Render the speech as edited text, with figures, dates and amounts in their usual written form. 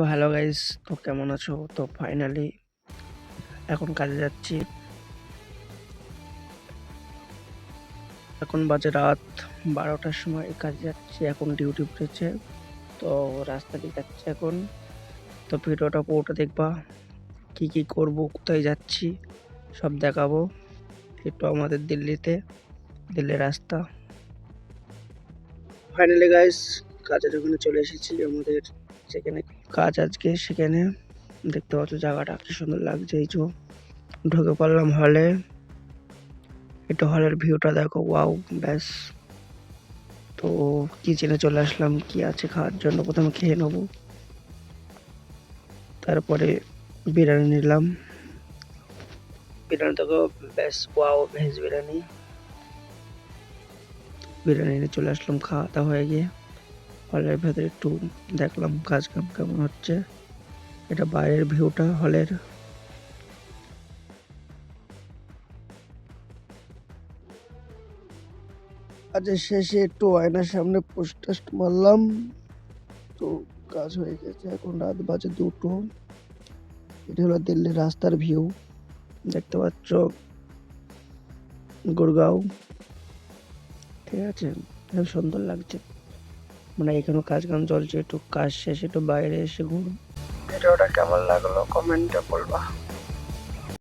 তো hello guys, তো কেমন আছো? তো ফাইনালি এখন কাজে যাচ্ছি। এখন বাজে রাত 12টার সময় কাজে যাচ্ছি। এখন ডিউটি পড়েছে, তো রাস্তা দিয়ে যাচ্ছি এখন। তো ভিডিওটা পুরোটা দেখবা, কি কি করব, কোথায় যাচ্ছি সব দেখাবো। একটু আমাদের দিল্লির রাস্তা। ফাইনালি গাইস, কাজের ওখানে চলে এসেছি। আমাদের যেখানে কাজ আজকে, সেখানে দেখতে পাচ্ছ জায়গাটা কি সুন্দর লাগছে। এই যে ঢুকে পড়লাম হলে। একটু হলের ভিউটা দেখো, ওয়াও ব্যাস। তো কিচেনে চলে আসলাম, কি আছে খাওয়ার জন্য। প্রথমে খেয়ে নেবো, তারপরে বিরিয়ানি নিলাম। বিরিয়ানি দেখো ব্যাস, ওয়াও ভেজ বিরিয়ানি। বিরিয়ানি নিয়ে চলে আসলাম, খাওয়া দাওয়া হয়ে গিয়ে হলের ভেতরে একটু দেখলাম কাজ কাম কেমন হচ্ছে। এটা বাইরের ভিউটা হলের। কাজের শেষে একটু আয়নার সামনে পোস্ট টোস্ট মারলাম। তো কাজ হয়ে গেছে, এখন রাত বাজে 2টো। এটা হলো দিল্লির রাস্তার ভিউ, দেখতে পাচ্ছ গুরগাঁও। ঠিক আছে, খুব সুন্দর লাগছে। মানে এখানেও কাজ কাম চলছে, একটু কাজ শেষে একটু বাইরে এসে ঘুরুন। ভিডিওটা কেমন লাগলো কমেন্টে বলবা।